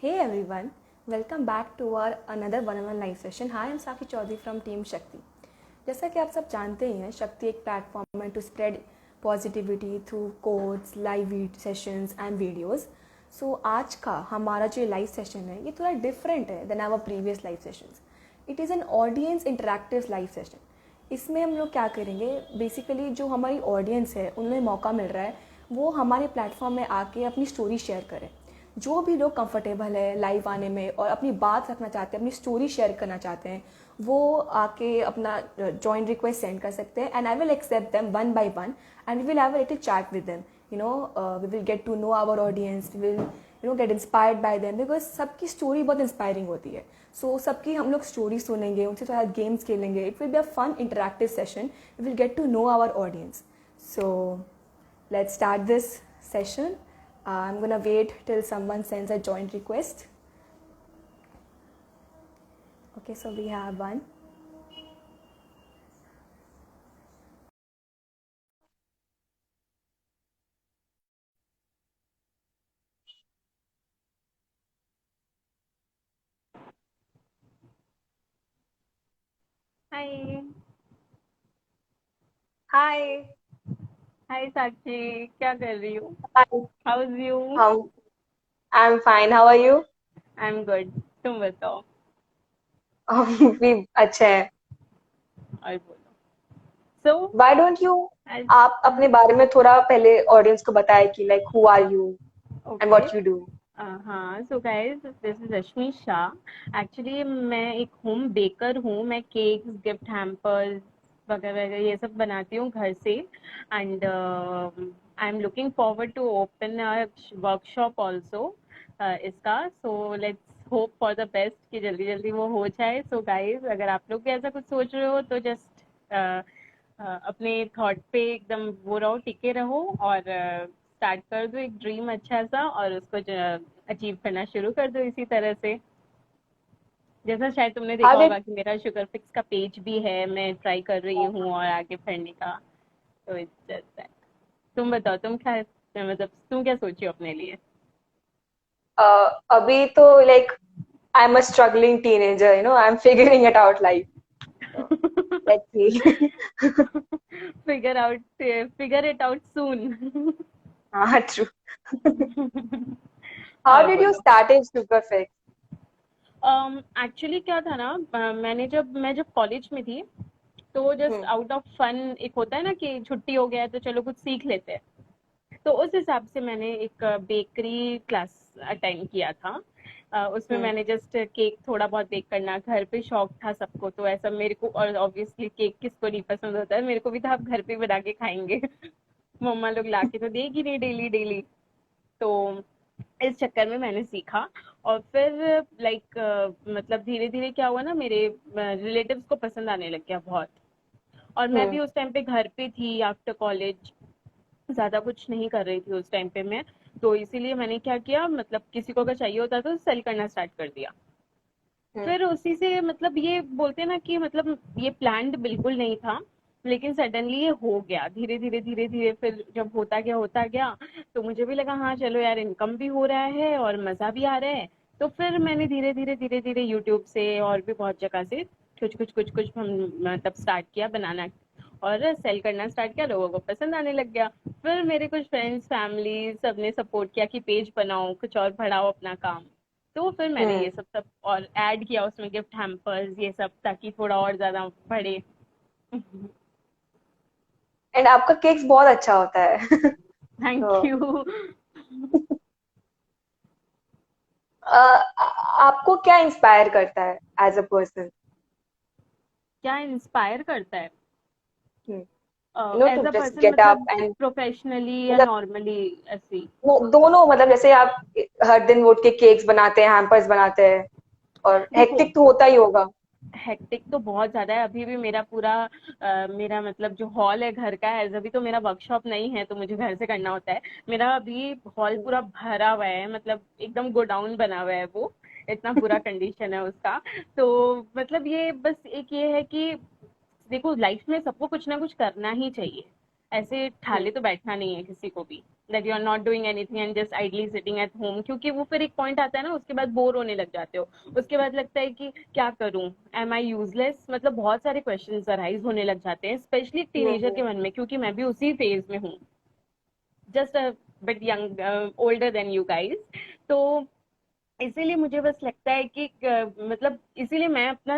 Hey everyone, welcome back to our another one-on-one live session. Hi, I'm Sakshi Chaudhary from Team शक्ति. जैसा कि आप सब जानते ही हैं, शक्ति एक प्लेटफॉर्म है to spread positivity through codes, live sessions and videos. So आज का हमारा जो लाइव सेशन है ये थोड़ा डिफरेंट है than our previous live sessions. It is an audience interactive live session. इसमें हम लोग क्या करेंगे, बेसिकली जो हमारी ऑडियंस है उन्हें मौका मिल रहा है वो हमारे प्लेटफॉर्म में आके अपनी स्टोरी शेयर करें. जो भी लोग कंफर्टेबल है लाइव आने में और अपनी बात रखना चाहते हैं, अपनी स्टोरी शेयर करना चाहते हैं, वो आके अपना जॉइन रिक्वेस्ट सेंड कर सकते हैं and I will accept them one by one and we will have a little chat with them. We will get to know our audience, we will get inspired by them because सबकी story बहुत inspiring होती है. सो सबकी हम लोग story सुनेंगे, उनसे थोड़ा गेम्स खेलेंगे. It will be a fun interactive session. We will get to know our audience. So let's start this session. I'm gonna wait till someone sends a joint request. Okay, so we have one. Hi Hi. हाय साक्षी, क्या कर रही हो? Hi. How is you? I'm fine. How are you? I am good. तुम बताओ भी अच्छे हैं. और बोलो. सो Why don't you आप अपने बारे में थोड़ा पहले ऑडियंस को बताएं कि like who are you and okay. what you do. हाँ, so guys, this is Rashmi Shah. Actually मैं एक होम बेकर हूँ. मैं केक्स, गिफ्ट हैम्पर्स वगैरह वगैरह ये सब बनाती हूँ घर से. And I am looking forward to open workshop also इसका. So let's hope for the best कि जल्दी जल्दी वो हो जाए. सो गाइस, अगर आप लोग भी ऐसा कुछ सोच रहे हो तो जस्ट अपने थॉट पे एकदम वो रहो, टिके रहो और स्टार्ट कर दो एक ड्रीम अच्छा सा और उसको अचीव करना शुरू कर दो इसी तरह से. जैसा शायद तुमने देखा How did होगा कि मेरा शुगर फिक्स का पेज भी है, मैं ट्राई कर रही हूँ और आगे बढ़ने का. तो इट्स जस्ट दैट. तुम बताओ, तुम क्या मतलब तुम क्या सोची हो अपने लिए? अभी तो like I'm a struggling teenager, I'm figuring it out life. So let's see. Figure it out soon. हाँ, true. How हाँ, did you बोलो. start in Superfix? एक्चुअली क्या था ना, मैं जब कॉलेज में थी तो just hmm. Out of fun एक होता है ना कि छुट्टी हो गया है तो चलो कुछ सीख लेते हैं. तो उस हिसाब से मैंने एक बेकरी क्लास अटेंड किया था. उसमें हम्म. मैंने जस्ट केक थोड़ा बहुत बेक करना, घर पे शौक था सबको तो ऐसा मेरे को. और ऑब्वियसली केक किसको नहीं पसंद होता है, मेरे को भी था, आप घर पे बना के खाएंगे. मम्मा लोग ला के तो देगी नहीं डेली डेली. तो इस चक्कर में मैंने सीखा. और फिर लाइक मतलब धीरे धीरे क्या हुआ ना, मेरे रिलेटिव्स को पसंद आने लग गया बहुत. और मैं हम्म. भी उस टाइम पे घर पे थी आफ्टर कॉलेज, ज्यादा कुछ नहीं कर रही थी उस टाइम पे मैं. तो इसीलिए मैंने क्या किया, मतलब किसी को अगर चाहिए होता तो सेल करना स्टार्ट कर दिया. हम्म. फिर उसी से मतलब ये बोलते हैं ना कि मतलब ये प्लान्ड बिल्कुल नहीं था, लेकिन सडनली ये हो गया धीरे धीरे धीरे धीरे. फिर जब होता गया तो मुझे भी लगा हाँ चलो यार, इनकम भी हो रहा है और मजा भी आ रहा है. तो फिर मैंने धीरे धीरे यूट्यूब से और भी बहुत जगह से कुछ हम मतलब स्टार्ट किया बनाना और सेल करना स्टार्ट किया. लोगों को पसंद आने लग गया. फिर मेरे कुछ फ्रेंड्स, फैमिली सबने सपोर्ट किया कि पेज बनाओ, कुछ और बढ़ाओ अपना काम. तो फिर मैंने हम्म. ये सब सब और ऐड किया उसमें, गिफ्ट हैम्पर्स ये सब, ताकि थोड़ा और ज्यादा बढ़े. एंड आपका केक्स बहुत अच्छा होता है. थैंक तो यू. आपको क्या इंस्पायर करता है एज अ पर्सन, क्या इंस्पायर करता है to as a just person, get up मतलब एंड प्रोफेशनली या मतलब नॉर्मली ऐसी? दोनों, मतलब जैसे आप हर दिन उठ के केक्स बनाते हैं, हैम्पर्स बनाते हैं और देखो, हेक्टिक तो होता ही होगा. हेक्टिक तो बहुत ज्यादा है. अभी भी मेरा पूरा मेरा मतलब जो हॉल है घर का है, अभी तो मेरा वर्कशॉप नहीं है तो मुझे घर से करना होता है. मेरा अभी हॉल पूरा भरा हुआ है, मतलब एकदम गोडाउन बना हुआ है वो, इतना बुरा कंडीशन है उसका. तो मतलब ये बस एक ये है कि देखो, लाइफ में सबको कुछ ना कुछ करना ही चाहिए. ऐसे ठाले तो बैठना नहीं है किसी को भी, that you are not doing anything and just idly sitting at home, क्योंकि वो फिर एक पॉइंट आता है ना, उसके बाद बोर होने लग जाते हो। उसके बाद लगता है कि क्या करूं, एम आई यूजलेस, मतलब बहुत सारे क्वेश्चंस अराइज होने लग जाते हैं, स्पेशली एक टीनेजर के मन में, क्योंकि मैं भी उसी फेज में हूँ, just a bit young, older than you guys. तो इसीलिए मुझे बस लगता है कि मतलब इसीलिए मैं अपना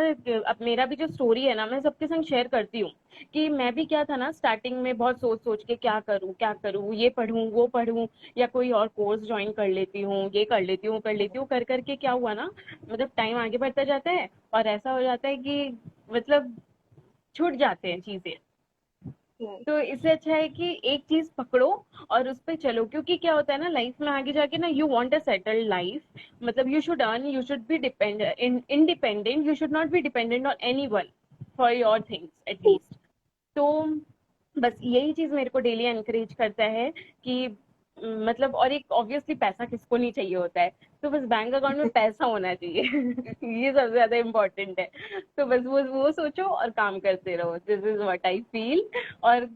अब मेरा भी जो स्टोरी है ना, मैं सबके संग शेयर करती हूँ कि मैं भी क्या था ना, स्टार्टिंग में बहुत सोच सोच के क्या करूँ, ये पढ़ूँ वो पढ़ूँ, या कोई और कोर्स ज्वाइन कर लेती हूँ, ये कर लेती हूँ कर लेती हूँ, कर करके क्या हुआ ना, मतलब टाइम आगे बढ़ता जाता है और ऐसा हो जाता है कि मतलब छूट जाते हैं चीजें। हम्म। तो इससे अच्छा है कि एक चीज पकड़ो और उस पर चलो, क्योंकि क्या होता है ना लाइफ में आगे जाके ना, you want a settled life, मतलब you should earn, you should be independent, you should not be dependent on anyone for your things at least. तो बस यही चीज मेरे को डेली एनकरेज करता है कि मतलब, और एक ऑब्वियसली पैसा किसको नहीं चाहिए होता है, तो बस बैंक अकाउंट में पैसा होना चाहिए ये सबसे ज्यादा इम्पोर्टेंट है। तो बस वो सोचो और काम करते रहो, this is what I feel. और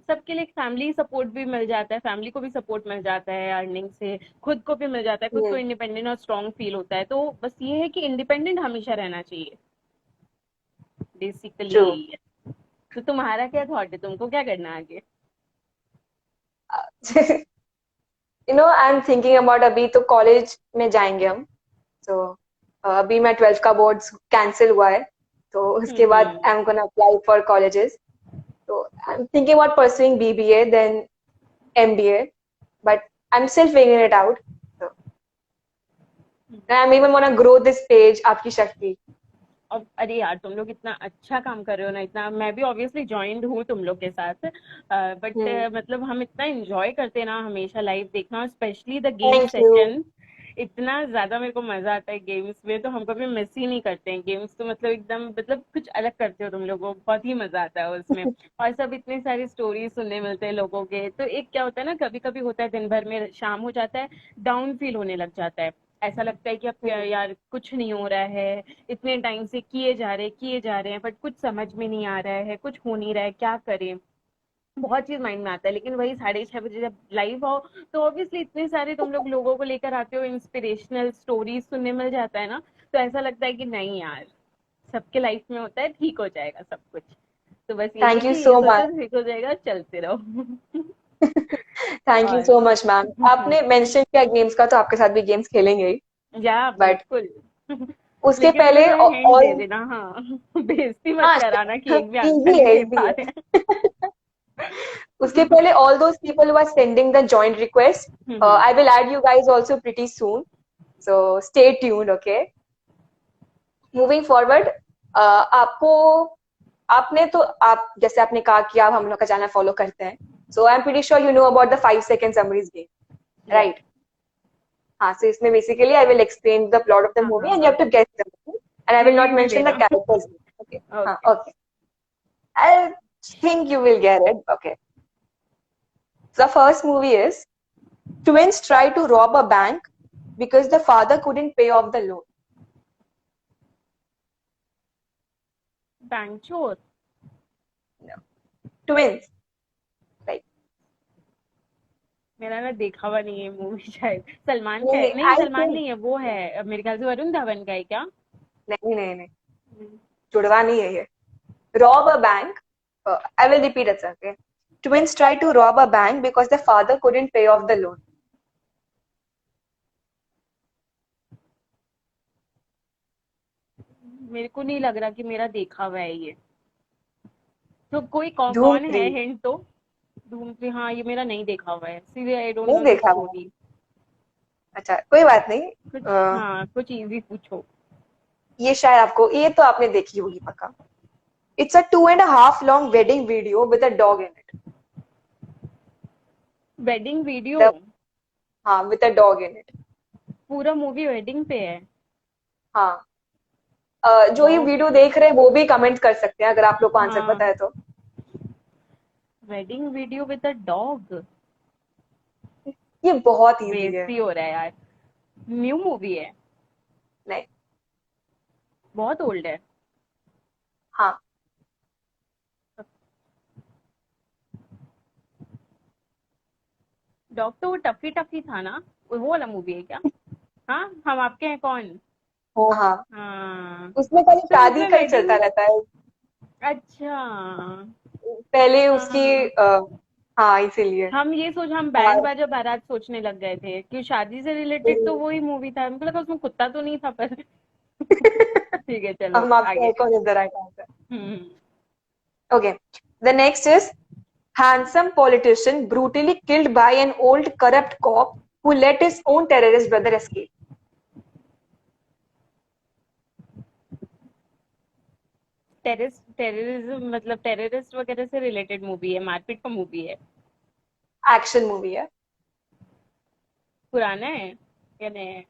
सबके लिए फैमिली सपोर्ट भी मिल जाता है, फैमिली को भी सपोर्ट मिल जाता है अर्निंग से, खुद को भी मिल जाता है, खुद को हम्म। इंडिपेंडेंट और स्ट्रांग फील होता है। तो बस ये है कि इंडिपेंडेंट हमेशा रहना चाहिए, बेसिकली ट्रू। यही है। तो तुम्हारा क्या थॉट है, तुमको क्या करना है आगे? आई एम थिंकिंग अबाउट, अभी तो कॉलेज में जाएंगे हम, तो अभी मैं 12th का बोर्ड कैंसिल हुआ है, तो उसके बाद hmm. I am gonna apply for colleges. So I'm thinking about pursuing BBA, then MBA, but I'm still figuring it out. So I'm even want to grow this page, आपकी शक्ति. अब अरे यार, तुम लोग इतना अच्छा काम कर रहे हो ना, इतना, मैं भी ऑब्वियसली ज्वाइंट हूँ तुम लोग के साथ, बट Hmm. मतलब हम इतना एंजॉय करते हैं ना हमेशा लाइव देखना, specially the game Thank you. Session. इतना ज्यादा मेरे को मजा आता है गेम्स में, तो हम कभी मिस ही नहीं करते हैं गेम्स, तो मतलब एकदम, मतलब कुछ अलग करते हो तुम लोगों को, बहुत ही मजा आता है उसमें। और सब इतनी सारी स्टोरीज सुनने मिलते हैं लोगों के, तो एक क्या होता है ना, कभी कभी होता है दिन भर में शाम हो जाता है, डाउन फील होने लग जाता है, ऐसा लगता है कि अब Hmm. यार कुछ नहीं हो रहा है, इतने टाइम से किए जा रहे हैं बट कुछ समझ में नहीं आ रहा है, कुछ हो नहीं रहा है, क्या करें, बहुत चीज माइंड में आता है। लेकिन वही 6:30 बजे जब लाइव आओ, तो ऑब्वियसली इतने सारे तुम लोग लोगों को लेकर आते हो, इंस्पिरेशनल स्टोरीज सुनने मिल जाता है ना, तो ऐसा लगता है कि नहीं यार, सबके लाइफ में होता है, ठीक हो जाएगा सब कुछ। तो बस यही है Thank कि you ये so सोचो much. ठीक हो जाएगा, चलते रहो Thank you और so much, मैम. आपने मेंशन किया गेम्स का, तो आपके साथ भी गेम्स खेलेंगे ही. या बट बिल्कुल उसके लेकिन मुझे पहले थोड़ा हिंट दे ऑल, देना, हाँ बेइज्जती मत हाँ, कराना कि एक भी आंसर इजी नहीं है, दे इजी पा रहे है. उसके पहले all those people who are sending the joint request, हैं I will add you guys also pretty soon. So stay tuned, okay? Moving forward, आपको, आपने तो, आप जैसे आपने कहा कि आप हम लोग का चैनल फॉलो करते हैं, so I am pretty sure you know about the 5 second summaries game, yes. Right? हाँ, सो इसमें basically I will explain the plot of the हाँ मूवी हाँ एंड यू हाँ, have to guess the movie and I will not review नहीं mention the देना characters. Okay. हाँ, okay. Okay. I think you will get it. Okay. So the first movie is twins try to rob a bank because the father couldn't pay off the loan. Bank चोर। No. Twins. Like, मेरा ना देखा हुआ नहीं है movie शायद, सलमान का नहीं है, नहीं, नहीं आई सलमान थिंक, नहीं है, वो है मेरे ख्याल से वरुण धवन का है क्या? नहीं नहीं नहीं, जुड़वा नहीं है ये. Rob a bank. I will repeat it, sir. Okay. Twins try to rob a bank because the father couldn't pay off the loan. मेरे को नहीं लग रहा कि मेरा देखा हुआ है ये, तो कोई धूम कौन है, 3. हिंट तो। धूम थ्री, हाँ ये मेरा नहीं देखा हुआ है, सीरियल आई डोंट नहीं नो द देखा हुआ. स्टोरी। अच्छा, कोई बात नहीं. कुछ, अ, हाँ कुछ इजी पूछो। ये शायद आपको, ये तो आपने देखी होगी पक्का. It's a 2.5 long wedding video with a dog in it. Wedding video? The, हाँ, with a dog in it. पूरा मूवी वेडिंग पे है? हाँ. जो ये डॉग? वीडियो देख रहे हैं वो भी कमेंट कर सकते हैं अगर आप लोग को आंसर हाँ, पता है तो. Wedding video with a dog? ये बहुत इजी है. बेइज्जती हो रहा है यार, न्यू मूवी है? नहीं. बहुत ओल्ड है? हाँ. डॉग तो वो टफी टफी था ना, वो वाला मूवी है क्या? हाँ, हम आपके हैं कौन। हाँ हाँ, हाँ, उसमें खाली तो शादी उसमें का ही चलता वेडिंग। रहता है। अच्छा। पहले हाँ हाँ उसकी हाँ। हाँ इसीलिए। हम बैंड हाँ, बाजा बारात सोचने लग गए थे कि शादी से रिलेटेड तो वही मूवी था, हमको लगा उसमें कुत्ता तो नहीं था पर ठीक है, चलो हम आपके आगे। Icon is the right answer. Hmm. Okay. The next is handsome politician brutally killed by an old corrupt cop who let his own terrorist brother escape. Terrorism मतलब टेररिस्ट वगैरह से रिलेटेड मूवी है, मारपीट का मूवी है? Action movie है। पुराना है या नया है?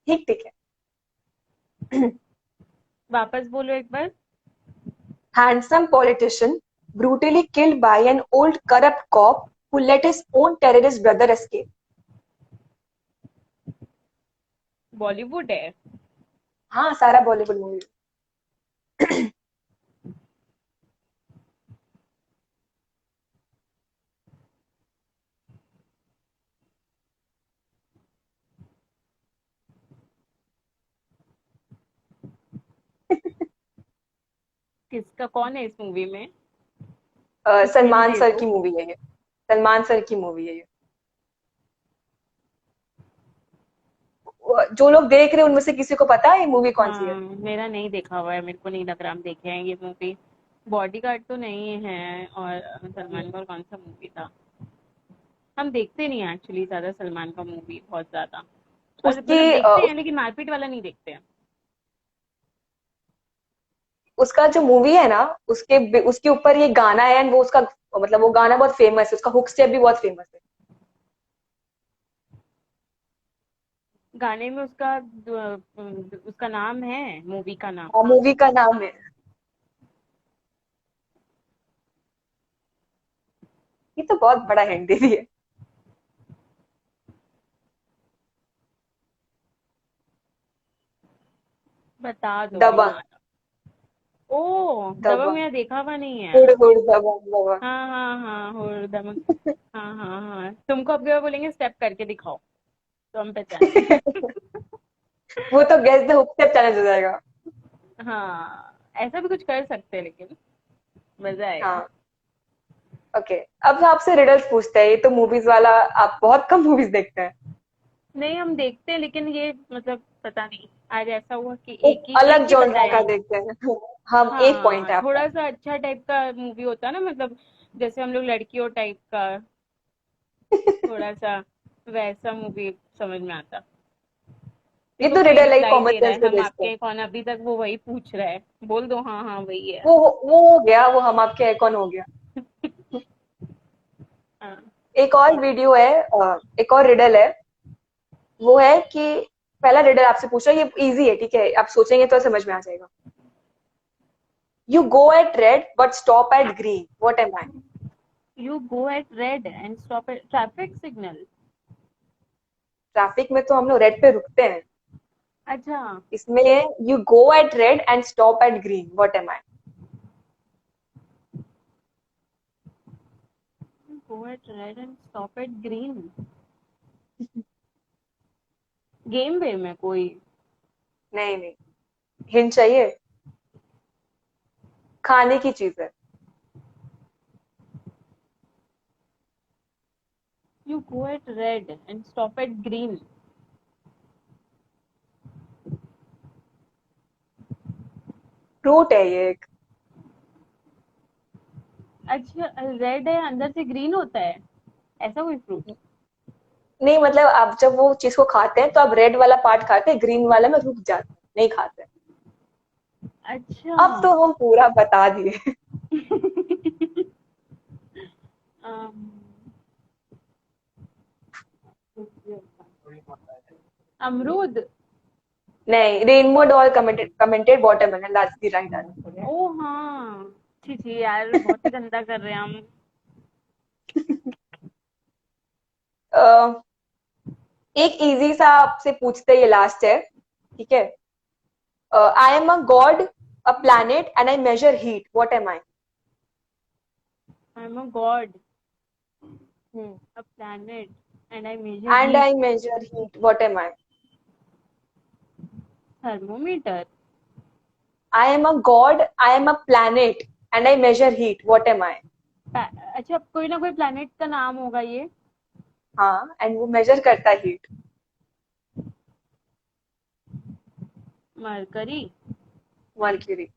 ठीक ठीक है। वापस बोलो एक बार। Handsome politician brutally killed by an old corrupt cop who let his own terrorist brother escape. Bollywood है? हाँ सारा बॉलीवुड मूवी। किसका, कौन है इस मूवी में? कुछ हिंट सलमान दे सर दो। की मूवी है ये। सलमान सर की मूवी है ये। जो लोग देख रहे हैं उनमें से किसी को पता है ये मूवी कौन सी है? हाँ, मेरा नहीं देखा हुआ है, मेरे को नहीं लग रहा हम देखे हैं ये मूवी। बॉडीगार्ड तो नहीं है, और सलमान का और कौन सा मूवी था? हम देखते नहीं है एक्चुअली ज्यादा सलमान का मूवी, बहुत ज्यादा। और उसकी मतलब देखते हैं लेकिन मारपीट वाला नहीं देखते हैं। उसका जो मूवी है ना, उसके ऊपर ये गाना है एंड वो उसका मतलब वो गाना बहुत फेमस है, उसका हुक स्टेप भी बहुत फेमस है। गाने में उसका नाम है, मूवी का नाम? हाँ मूवी का नाम है। ये तो बहुत बड़ा हिंट दे दिए। बता दो, नहीं दबंग। आ रहा। ओ, दबंग दबंग। मेरा देखा हुआ नहीं है। हुड़ हुड़ दबंग दबंग। हाँ हाँ हाँ, हो दबंग। हाँ हाँ हाँ, तुमको अब क्या बोलेंगे, स्टेप करके दिखाओ तो हम पहचानेंगे। वो तो guess the hook step challenge हो जाएगा। हाँ, ऐसा भी कुछ कर सकते हैं लेकिन मजा आएगा। हाँ। ओके। अब आपसे रिडल्स पूछते हैं, ये तो मूवीज वाला। आप बहुत कम मूवीज देखते हैं। नहीं, हम देखते हैं लेकिन ये मतलब पता नहीं, आज ऐसा हुआ कि एक एक अलग ही जॉनरा बताया का हम। देखते हैं। हम एक पॉइंट हाँ, है आपका। थोड़ा सा अच्छा टाइप का मूवी होता है ना, मतलब जैसे हम लोग लड़कियों टाइप का, थोड़ा सा वैसा मूवी समझ में आता। ये देखो तो कोई रिडल है, रिप्लाई कॉमन दे रहा सेंस है, पे हम बेस्ड है। आपके कौन, अभी तक वो वही पूछ रहा है। बोल दो हाँ हाँ वही है। वो हो गया, वो हम आपके आइकॉन हो गया। हाँ। एक और वीडियो है, एक और रिडल है। वो है कि पहला रिडल आपसे पूछा, ये इजी है, ठीक है, आप सोचेंगे तो समझ में आ जाएगा। You go at red but stop at green, what am I? You go at red and stop eight traffic signal. Traffic में तो हम लोग रेड पे रुकते हैं। अच्छा। इसमें you go at red and stop at green, what am I? Go at red and stop at green. Game वे में कोई? नहीं नहीं, हिंट चाहिए? खाने की चीज है। You go at red and stop at green. Fruit है ये एक। अच्छा, रेड है अंदर से ग्रीन होता है, ऐसा कोई फ्रूट? नहीं मतलब आप जब वो चीज को खाते हैं तो आप रेड वाला पार्ट खाते हैं, ग्रीन वाला में रुक जाते हैं, नहीं खाते। अच्छा। अब तो हम पूरा बता दिए। अम, अमरूद। नहीं, rainbow doll commented watermelon, that's the right answer. ओ हाँ, छी छी यार, बहुत ही गंदा कर रहे हैं हम। एक इजी सा आपसे पूछते हैं, ये लास्ट है, ठीक है। I am a god, a planet and I measure heat, what am I? I am a god. A planet, and I measure And heat. I measure heat. What am I? Thermometer. I am a god. I am a planet, and I measure heat. What am I? अच्छा, कोई ना कोई planet का नाम होगा ये. हाँ, and वो measure करता है heat. Mercury. Mercury.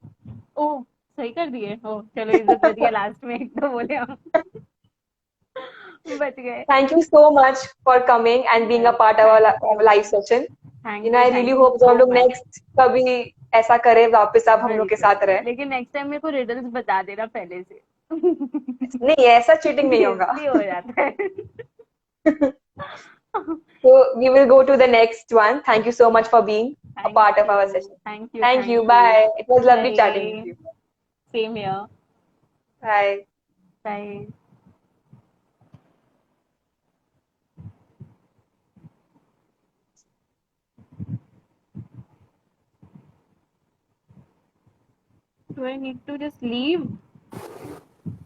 ओ, सही कर दिए. ओ चलो, इज्जत बच गया, लास्ट में एक तो बोले हम. बच गए. Thank you so much for coming and being a part of our live session. I really hope जो हम लोग next कभी ऐसा करें, वापस आप हम लोग के साथ रहे. लेकिन नेक्स्ट टाइम मेरे को रिडल्स बता देना पहले से. नहीं, ऐसा चीटिंग नहीं होगा. इसलिए हो जाता है. So we will go to the next one. Thank you so much for being a part of our session. Thank you. Thank you. Bye. It was lovely chatting with you. Same here. Bye. Bye. Do I need to just leave?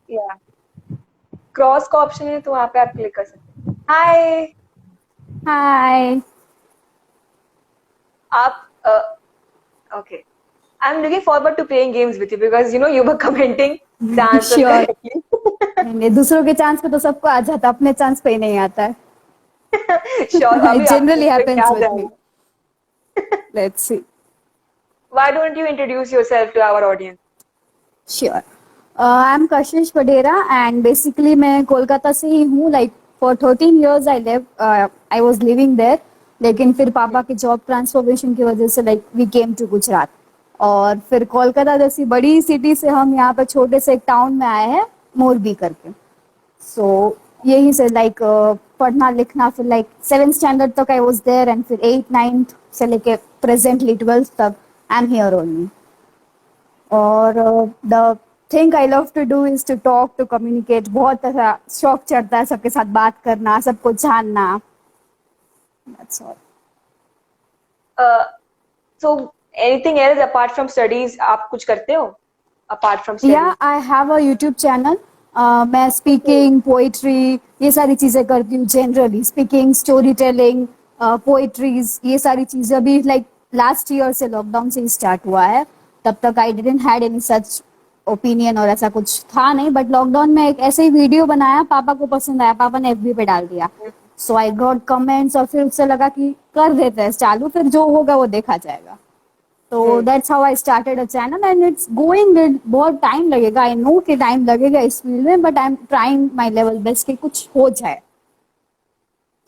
Yeah. Cross का option है तो वहां पे आप click कर सकते हैं. हाय. Hi. आप okay. I'm looking forward to playing games with you because you were commenting the answer Sure. correctly. नहीं, दूसरों के चांस पे तो सबको आ जाता, अपने चांस पे ही नहीं आता है. Sure. अभी It generally आपको इसमें happens क्या with जाएगा? me. Let's see. Why don't you introduce yourself to our audience? Sure. I'm Kashish Vadera and basically मैं कोलकाता से ही हूँ. Like for 13 years I live. I was living there. लेकिन फिर पापा के जॉब ट्रांसफॉर्मेशन की वजह से like we came to Gujarat. और फिर कोलकाता जैसी बड़ी सिटी से हम यहाँ पे छोटे से एक टाउन में आए हैं, मोरबी करके. सो यही से लाइक पढ़ना लिखना फिर लाइक 7th स्टैंडर्ड तक आई वाज देयर एंड फिर 8th 9th से लेके प्रेजेंटली 12th तक आई एम हियर ओनली. और the thing I love to do is to talk to communicate. बहुत ऐसा शौक चढ़ता है सबके साथ बात करना, सबको जानना. That's all. So anything else apart from studies आप कुछ करते हो? Apart from studies? या I have a YouTube channel. मैं स्पीकिंग, पोइट्री, ये सारी चीजें करती हूँ. Generally speaking, story telling, poetries, ये सारी चीजें अभी लाइक लास्ट ईयर से लॉकडाउन से ही स्टार्ट हुआ है. तब तक I didn't had any such opinion और ऐसा कुछ था नहीं. बट लॉकडाउन में एक ऐसे ही वीडियो बनाया, पापा को पसंद आया, पापा ने FB पे डाल दिया. सो आई गॉट कमेंट्स और फिर उससे लगा कि कर देते हैं चालू, फिर जो होगा वो देखा जाएगा. तो that's how I started a channel and it's going good. बहुत टाइम लगेगा, आई नो कि टाइम लगेगा इस फील्ड में, but I am trying my level best कि कुछ हो जाए.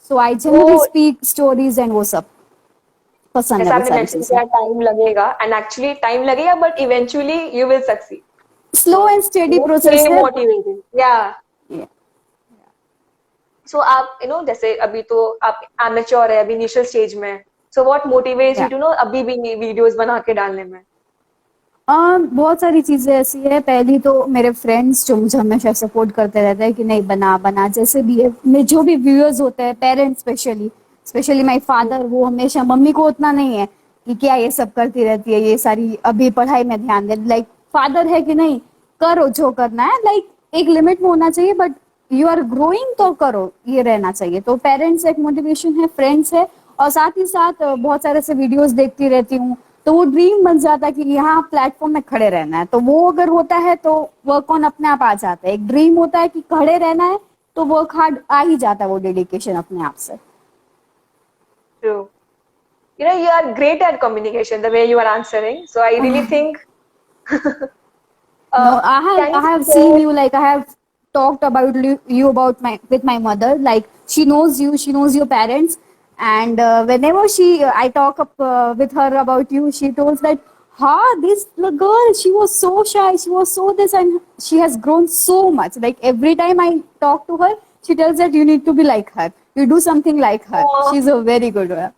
So I generally speak stories and वो सब पसंद जैसा है. आपने मेंशन किया टाइम लगेगा एंड एक्चुअली टाइम लगेगा but eventually you will succeed. Slow and steady process है. मोटिवेटिंग. या. सो आप जैसे अभी तो आप एमेच्योर है, अभी इनिशियल स्टेज में. So what motivates you to अभी भी वीडियोस बना के डालने में? बहुत सारी चीजें ऐसी है. पहली तो मेरे फ्रेंड्स जो मुझे हमेशा सपोर्ट करते रहते हैं कि नहीं बना बना, जैसे भी है. मेरे जो भी व्यूअर्स होते हैं, पेरेंट्स स्पेशली माय फादर, वो हमेशा, मम्मी को उतना नहीं है कि क्या ये सब करती रहती है, ये सारी अभी पढ़ाई में ध्यान दे. लाइक फादर है कि नहीं, करो जो करना है, लाइक एक लिमिट में होना चाहिए, बट यू आर ग्रोइंग तो करो, ये रहना चाहिए. तो पेरेंट्स एक मोटिवेशन है, फ्रेंड्स है, और साथ ही साथ बहुत सारे से वीडियोस देखती रहती हूँ. तो वो ड्रीम बन जाता है कि यहाँ प्लेटफॉर्म में खड़े रहना है. तो वो अगर होता है तो वर्क ऑन अपने आप आ जाता है. एक ड्रीम होता है कि खड़े रहना है तो वर्क हार्ड आ ही जाता है, वो डेडिकेशन अपने आप से. True. You are great at communication, the way you are answering. So I really think. No, I have seen you, like I have talked about you about with my mother. Like she knows you, she knows your parents, and whenever I talk up with her about you, she tells that, this girl, she was so shy, she was so this, and she has grown so much. Like every time I talk to her, she tells that you need to be like her, you do something like her. Aww. She's a very good one.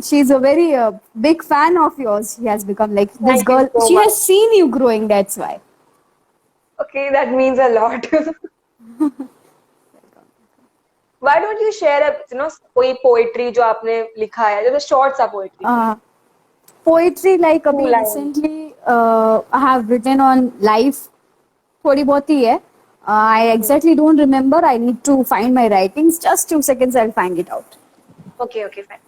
She's a very big fan of yours. She has become like this Thank you girl. so She much. has seen you growing. That's why. Okay, that means a lot. Why don't you share कोई poetry जो आपने लिखा है, जो short सा poetry? Poetry, like Two अभी lines. recently I have written on life. थोड़ी बहुत ही है. I exactly don't remember. I need to find my writings. Just 2 seconds, I'll find it out. Okay, okay, fine.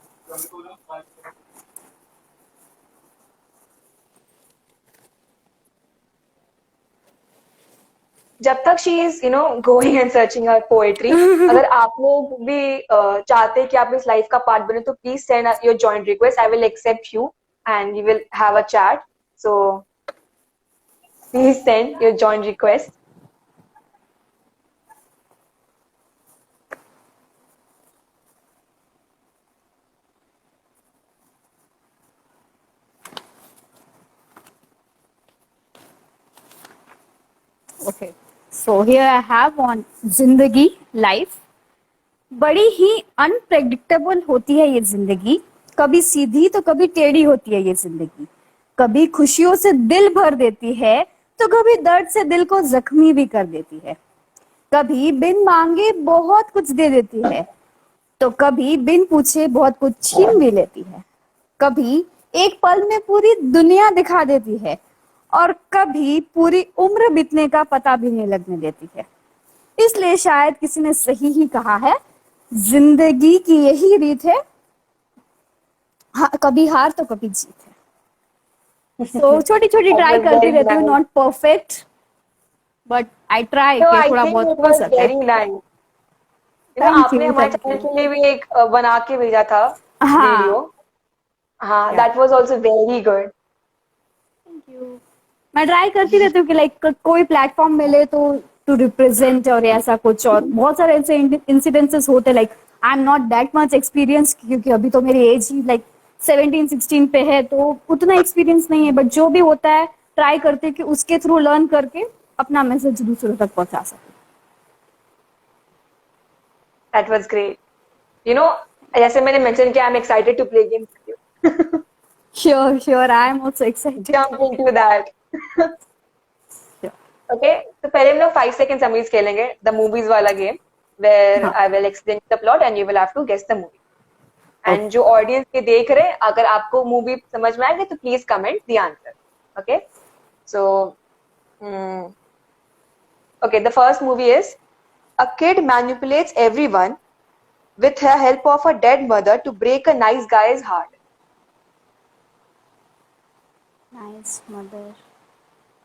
जब तक she is going and searching her poetry, अगर आप लोग भी चाहते हैं कि आप इस लाइफ का पार्ट बने, तो please send your joint request. I will accept you and we will have a chat. So please send your joint request. Okay. So here I have on जिंदगी लाइफ. बड़ी ही अनप्रेडिक्टेबल होती है ये जिंदगी. कभी सीधी तो कभी टेढ़ी होती है ये जिंदगी. कभी खुशियों से दिल भर देती है तो कभी दर्द से दिल को जख्मी भी कर देती है. कभी बिन मांगे बहुत कुछ दे देती है तो कभी बिन पूछे बहुत कुछ छीन भी लेती है. कभी एक पल में पूरी दुनिया दिखा देती है और कभी पूरी उम्र बीतने का पता भी नहीं लगने देती है. इसलिए शायद किसी ने सही ही कहा है, जिंदगी की यही रीत है, कभी हार तो कभी जीत है. सो छोटी छोटी ट्राई करती रहती हूँ. Not perfect but I try कि थोड़ा बहुत हो सके. Very nice. आपने हमारे चैनल के लिए भी एक बना के भेजा था वीडियो. हाँ, that was also very good. मैं ट्राई करती रहती हूँ कि लाइक कोई प्लेटफॉर्म मिले तो टू रिप्रेजेंट और ऐसा कुछ. और बहुत सारे ऐसे इंसिडेंसेस होते, like I am not that much experience, क्योंकि अभी तो मेरी एज ही लाइक 17-16 पे है, तो उतना एक्सपीरियंस नहीं है. बट जो भी होता है ट्राई करते हैं कि उसके थ्रू लर्न करके अपना मैसेज दूसरों तक पहुंचा सके. That was great. जैसे मैंने मेंशन किया, I am excited to play games with you. Sure I am also excited. Jump into that. Okay, तो पहले हम लोग 5 सेकंड समरीज खेलेंगे, द मूवीज वाला गेम, where I will explain the plot and you will have to guess the movie. And जो audience के देख रहे हैं, अगर आपको मूवी समझ में आएगी तो please comment the answer. Okay, so okay, the first movie is a kid manipulates everyone with the help of a dead mother to break a nice guy's heart. Nice mother.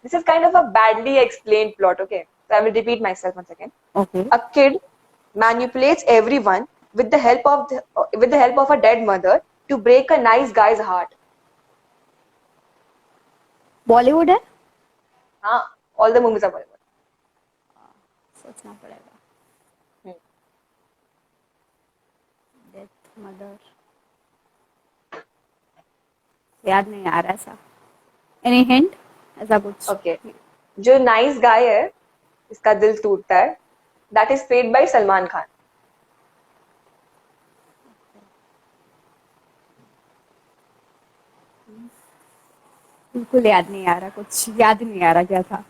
This is kind of a badly explained plot, okay? So I will repeat myself once again. Okay. A kid manipulates everyone with the help of a dead mother to break a nice guy's heart. Bollywood है? हाँ, all the movies are Bollywood. सोचना पड़ेगा. Death mother याद नहीं आ रहा ऐसा. Any hint ऐसा कुछ? Okay. जो nice guy है, इसका दिल टूटता है, that is played by Salman Khan. बिल्कुल याद नहीं आ रहा. कुछ याद नहीं आ रहा क्या था.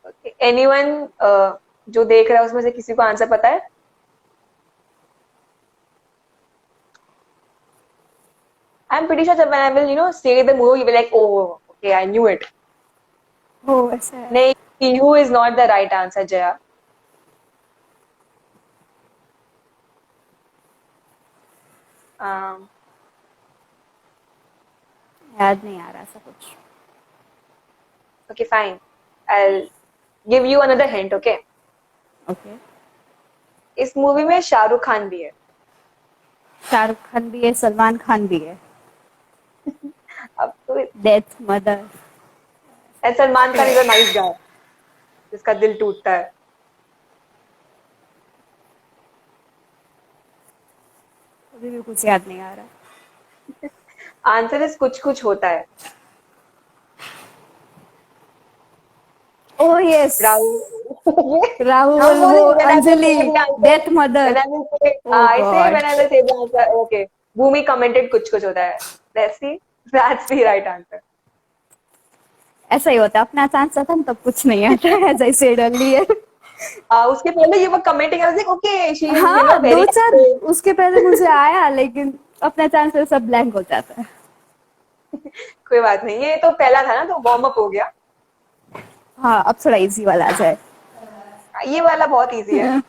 Okay. Anyone जो देख रहा है उसमें से किसी को आंसर पता है? I'm pretty sure that when I will, say the movie, you'll be like, oh, okay, I knew it. Oh, ऐसा है. नहीं, you is not the right answer, Jaya. याद नहीं आ रहा ऐसा कुछ. Okay, fine. I'll give you another hint, okay? Okay. इस movie में शाहरुख खान भी है. शाहरुख खान भी है, सलमान खान भी है. अब तो death mother. Salman Khan is a nice guy जिसका दिल टूटता है. अभी भी कुछ याद नहीं आ रहा. आंसर इज कुछ कुछ होता है. ओह यस. राहुल वो Anjali. Death mother. when I will say the answer, okay. Bhumi commented कुछ कुछ होता है. That's the right answer. ऐसा ही होता है. अपना चांस था तब कुछ नहीं आता है. As I said earlier. उसके पहले ये वो commenting, I was like okay she is हाँ, very 2-4 उसके पहले मुझे आया, लेकिन अपना चांस से सब ब्लैंक हो जाता है. कोई बात नहीं, ये तो पहला था ना, तो वार्म अप हो गया. हाँ अब थोड़ा इजी वाला आ जाए. ये वाला बहुत इजी है.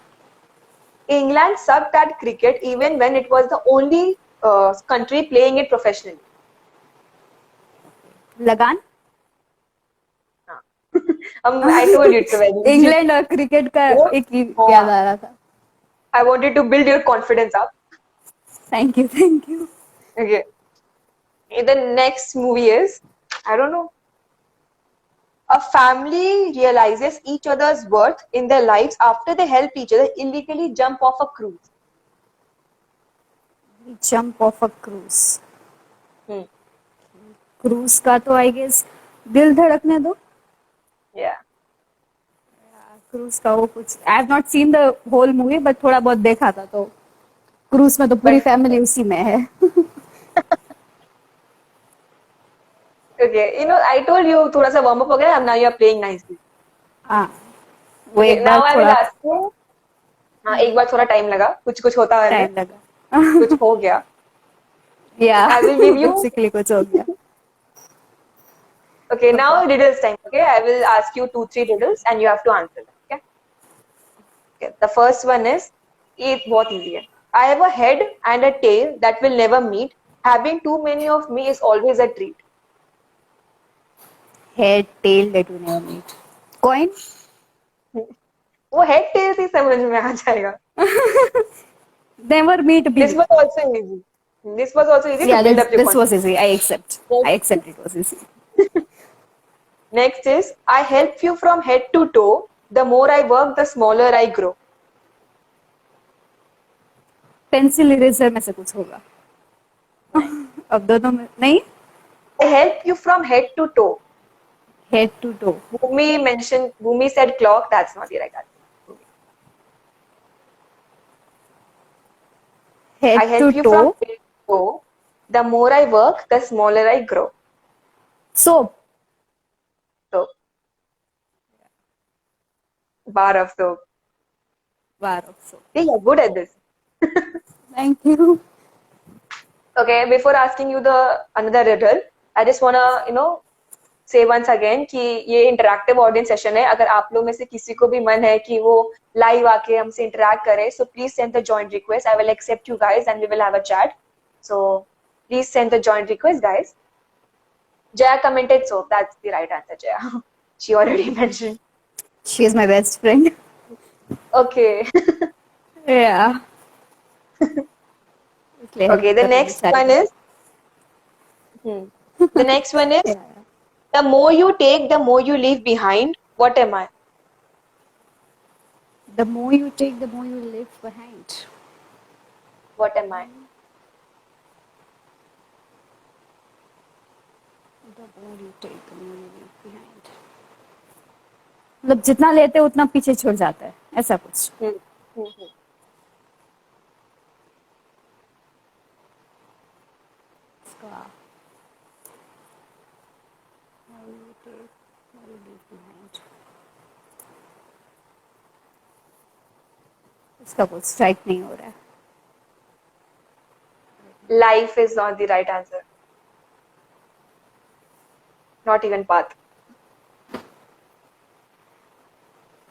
England sucked at cricket even when it was the only country playing it professionally. लगान. I told you it's a very easy. England और क्रिकेट का वो- एक ही हाँ. याद आ रहा था. I wanted to build your confidence up. Thank you thank you. Okay. The next movie is, I don't know. A family realizes each other's worth in their lives after they help each other illegally jump off a cruise. Jump of a cruise. Hmm. Cruise का तो I guess दिल धड़कने दो. Yeah. Cruise का वो कुछ I have not seen the whole movie but थोड़ा बहुत देखा था. तो क्रूज में तो पूरी But- फैमिली उसी में है. Okay. I told you थोड़ा सा warm up हो गया. Now you are playing nicely. हाँ वो Okay, एक now बार I will थोड़ा ask you. हाँ, एक बार थोड़ा टाइम लगा. कुछ होता है. टाइम लगा. कुछ हो गया. या I will give you- basically कुछ हो गया. Okay, now riddles time. Okay, I will ask you 2-3 riddles and you have to answer them. Okay. Okay. The first one is, ये बहुत easy है. I have a head and a tail that will never meet. Having too many of me is always a treat. Head tail that we never meet. Coin. वो head tail से समझ में आ जाएगा. Never meet B. This was also easy. This was also easy Yeah, to build up your this was confidence. easy. I accept. I accept it was easy. Next is, I help you from head to toe. The more I work, the smaller I grow. Pencil eraser में से कुछ होगा. अब दोनों में नहीं. I help you from head to toe. Head to toe. Bhumi said clock. That's not the right answer. I head टू help you toe. from head to toe. The more I work, the smaller I grow. Soap. So, bar of soap. Bar of soap. Yeah, you're good at this. Thank you. Okay, before asking you the another riddle, I just wanna say once again कि ये interactive audience session है. अगर आप लोग में से किसी को भी मन है कि वो live आके हमसे interact करे, so please send the joint request. I will accept you guys and we will have a chat. So please send the joint request, guys. Jaya commented soap. That's the right answer, Jaya. She already mentioned. She is my best friend. Okay. या. Okay, the next one is. The next one is, the more you take, the more you leave behind. What am I? The more you take, the more you leave behind. What am I? The more you take, the more you leave behind. मतलब जितना लेते हैं उतना पीछे छोड़ जाता है, ऐसा कुछ. इसका more you take, more you leave behind. इसका कुछ स्ट्राइक नहीं हो रहा है. Life is not the right answer. Not even path.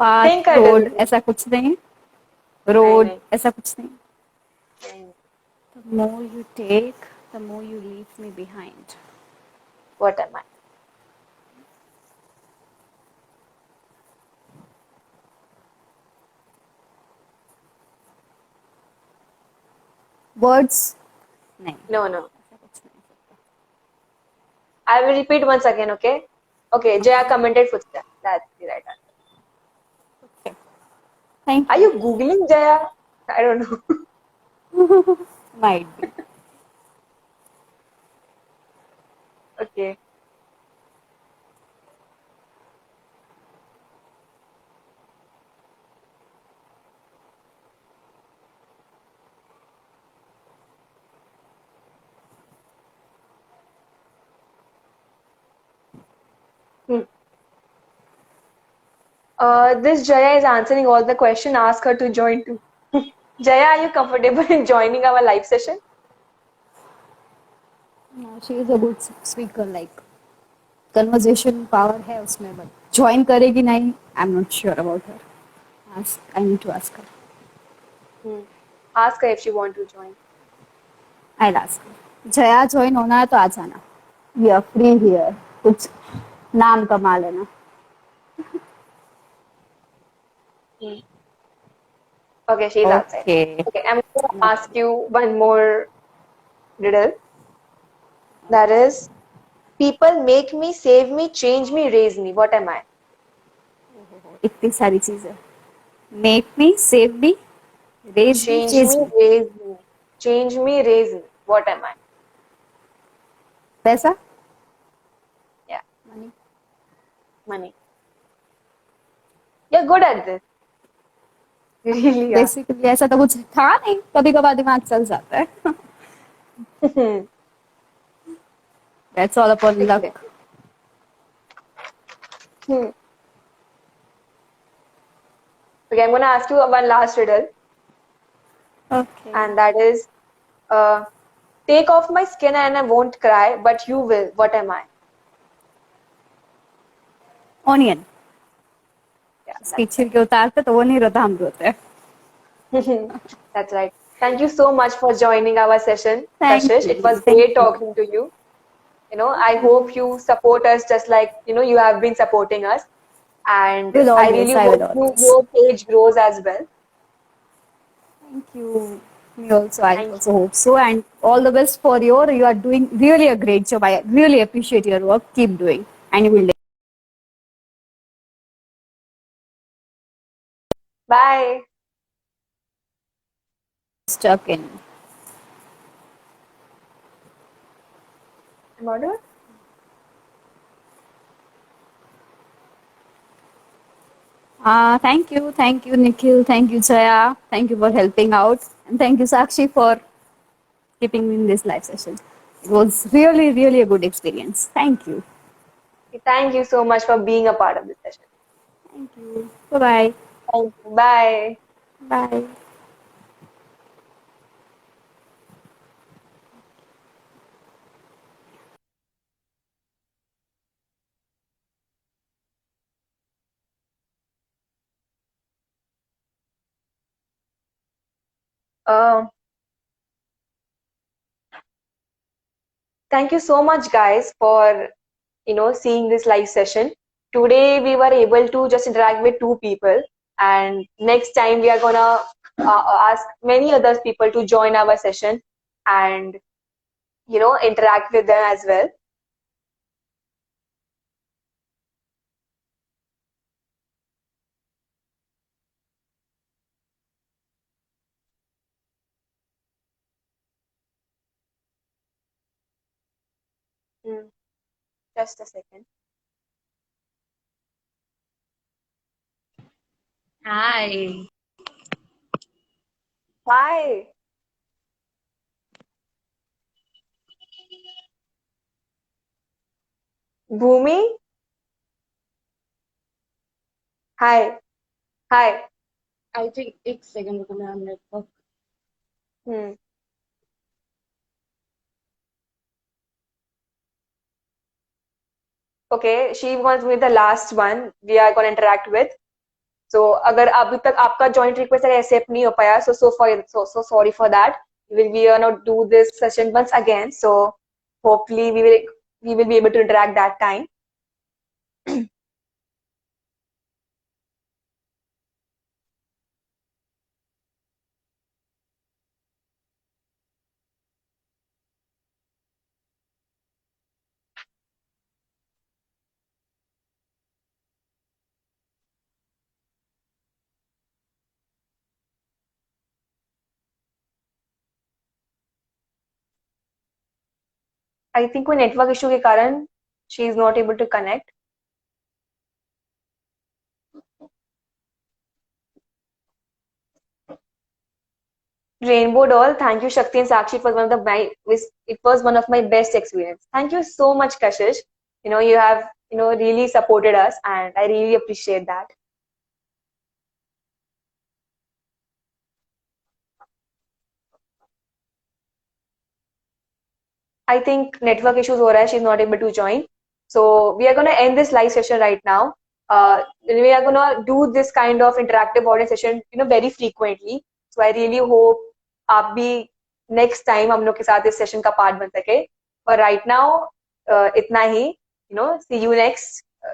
Path, Think I road, will. ऐसा कुछ नहीं. रोड नहीं. ऐसा कुछ नहीं. The more you take, the more you leave me behind. What am I? Words नहीं. No, no. ऐसा कुछ नहीं. I will repeat once again, okay? Okay, Jaya commented footsteps. That's the right answer. Thank Are you Googling Jaya? I don't know. you. Might be. Okay. This Jaya is answering all the question. Ask her to join too. Jaya, are you comfortable in joining our live session? No, she is a good speaker. Like conversation power है उसमें, but join करेगी नहीं, I am not sure about her, I need to ask her, Ask her if she want to join. I ask her. Jaya join होना है तो आ जाना, we are free here, कुछ नाम कमा लेना। Okay, she's outside. Okay, Okay, I'm going to ask you one more riddle. That is, people make me, save me, change me, raise me. What am I? इतनी सारी चीजें, make me, save me, raise me, Change चेज me, me. raise me. Change me, raise me. What am I? पैसा, Yeah, money, money. You're good at this. You really are. Basically ऐसा तो कुछ था नहीं, कभी कभार दिमाग चल जाता है। That's all upon Okay. Luck. Hmm. Okay, I'm going to ask you one last riddle, okay, and that is, uh, take off my skin and I won't cry, but you will. What am I? Onion, Yeah, इसकी छिलके उतारते तो वो नहीं रोता, हम रोते हैं। that's right. Thank you so much for joining our session, Thank Kashish. It you, was thank great you. talking to you. I hope you support us just like, you have been supporting us. And Will I always, really I will hope always. your page grows as well. Thank you. Me also, I Thank also hope so. And all the best for you are doing really a great job. I really appreciate your work. Keep doing. And you will Bye. stuck in. I'm audible? Thank you, Nikhil. Thank you, Jaya. Thank you for helping out. And thank you, Sakshi, for keeping me in this live session. It was really, really a good experience. Thank you. Thank you so much for being a part of this session. Thank you. Bye-bye. Thank you. Bye. Bye. Uh, Thank you so much, guys, for seeing this live session. Today we were able to just interact with two people, and next time we are gonna ask many other people to join our session and interact with them as well. Hmm, just a second. Hi. Hi, Bhumi. Hi, hi. I think एक second रुको मेरा network. Hmm. Okay, she was with the last one we are gonna interact with. So अगर अभी तक आपका joint request accept नहीं हो पाया, so sorry for that. We are not do this session once again. So hopefully we will be able to interact that time. I think कोई network issue के कारण she is not able to connect. Rainbow Doll, thank you, Shakti and Sakshi. It was one of my best experience. Thank you so much, Kashish. You have really supported us, and I really appreciate that. I think network issues हो रहा है. She's not able to join. So we are going to end this live session right now. we are gonna do this kind of interactive audience session, very frequently. So I really hope आप भी next time हम लोग के साथ इस session का part बन सके. But right now, इतना ही.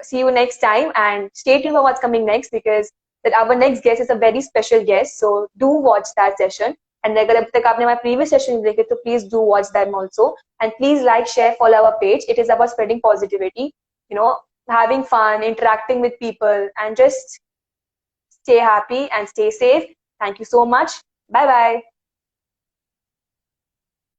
See you next time, and stay tuned for what's coming next, because that our next guest is a very special guest. So do watch that session. And अगर अब तक आपने हमारे previous session देखे तो please do watch them also. And please like, share, follow our page. It is about spreading positivity, having fun, interacting with people, and just stay happy and stay safe. Thank you so much. Bye bye.